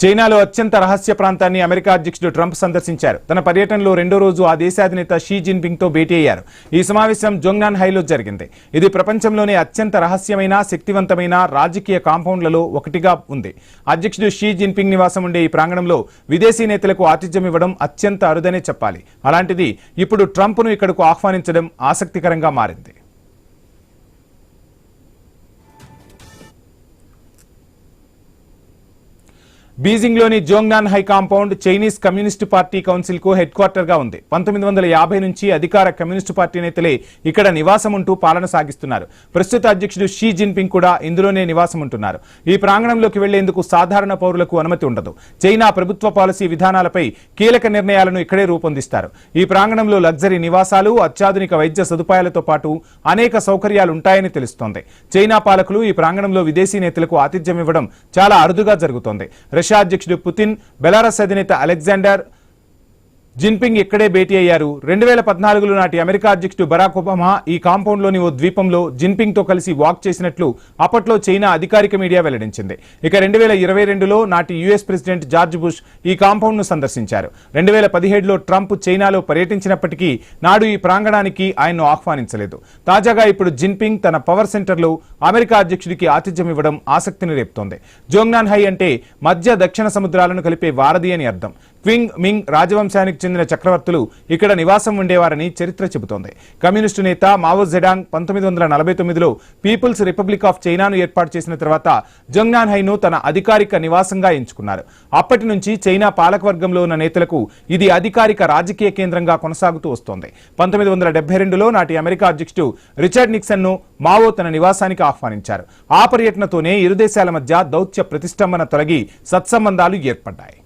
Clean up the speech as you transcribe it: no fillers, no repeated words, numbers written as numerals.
చైనాలో అత్యంత రహస్య ప్రాంతాన్ని అమెరికా అధ్యక్షుడు ట్రంప్ సందర్శించారు. తన పర్యటనలో రెండో రోజు ఆ దేశ అధినేత షీ జిన్పింగ్ తో భేటీ అయ్యారు. ఈ సమావేశం జోంగ్నాన్ హైలో జరిగింది. ఇది ప్రపంచంలోనే అత్యంత రహస్యమైన శక్తివంతమైన రాజకీయ కాంపౌండ్లలో ఒకటిగా ఉంది. అధ్యక్షుడు షీ జిన్పింగ్ నివాసం ఉండే ఈ ప్రాంగణంలో విదేశీ నేతలకు ఆతిథ్యం ఇవ్వడం అత్యంత అరుదనే చెప్పాలి. అలాంటిది ఇప్పుడు ట్రంప్ను ఇక్కడకు ఆహ్వానించడం ఆసక్తికరంగా మారింది. బీజింగ్లోని Zhongnanhai compound Chinese communist party council కు హెడ్ క్వార్టర్ గా ఉంది. 1950 నుంచి అధికార కమ్యూనిస్టు పార్టీ నేతలే ఇక్కడ నివాసం ఉంటూ పాలన సాగిస్తున్నారు. ప్రస్తుత అధ్యక్షుడు షీ జిన్పింగ్ కూడా ఇందులోనే నివాసం ఉంటున్నారు. ఈ ప్రాంగణంలోకి వెళ్లేందుకు సాధారణ పౌరులకు అనుమతి ఉండదు. చైనా ప్రభుత్వ పాలసీ విధానాలపై కీలక నిర్ణయాలను ఇక్కడే రూపొందిస్తారు. ఈ ప్రాంగణంలో లగ్జరీ నివాసాలు, అత్యాధునిక వైద్య సదుపాయాలతో పాటు అనేక సౌకర్యాలు ఉంటాయని తెలుస్తోంది. చైనా పాలకులు ఈ ప్రాంగణంలో విదేశీ నేతలకు ఆతిథ్యం ఇవ్వడం చాలా అరుదుగా జరుగుతోంది. రష్యా అధ్యక్షుడు పుతిన్, బెలారస్ అధినేత అలెగ్జాండర్ జిన్పింగ్ ఇక్కడే భేటీ అయ్యారు. 2014 నాటి అమెరికా అధ్యక్షుడు బరాక్ ఒబామా ఈ కాంపౌండ్లోని ఓ ద్వీపంలో జిన్పింగ్ తో కలిసి వాక్ చేసినట్లు అప్పట్లో చైనా అధికారిక మీడియా వెల్లడించింది. ఇక 2022లో నాటి యుఎస్ ప్రెసిడెంట్ జార్జ్ బుష్ ఈ కాంపౌండ్ ను సందర్శించారు. 2017లో ట్రంప్ చైనాలో పర్యటించినప్పటికీ నాడు ఈ ప్రాంగణానికి ఆయన్ను ఆహ్వానించలేదు. తాజాగా ఇప్పుడు జిన్పింగ్ తన పవర్ సెంటర్లో అమెరికా అధ్యక్షుడికి ఆతిథ్యం ఇవ్వడం ఆసక్తిని రేపుతోంది. జోంగ్నాన్ హై అంటే మధ్య దక్షిణ సముద్రాలను కలిపే వారధి అని అర్థం. క్వింగ్ మింగ్ రాజవంశానికి చెందిన చక్రవర్తులు ఇక్కడ నివాసం ఉండేవారని చరిత్ర చెబుతోంది. కమ్యూనిస్టు నేత మావో జెడాంగ్ 1949లో పీపుల్స్ రిపబ్లిక్ ఆఫ్ చైనాను ఏర్పాటు చేసిన తర్వాత జోంగ్నాన్ హైను తన అధికారిక నివాసంగా ఎంచుకున్నారు. అప్పటి నుంచి చైనా పాలకవర్గంలో ఉన్న నేతలకు ఇది అధికారిక రాజకీయ కేంద్రంగా కొనసాగుతూ వస్తోంది. 1972లో నాటి అమెరికా అధ్యక్షుడు రిచర్డ్ నిక్సన్ ను మావో తన నివాసానికి ఆహ్వానించారు. ఆ పర్యటనతోనే ఇరు దేశాల మధ్య దౌత్య ప్రతిష్టంభన తొలగి సత్సంబంధాలు ఏర్పడ్డాయి.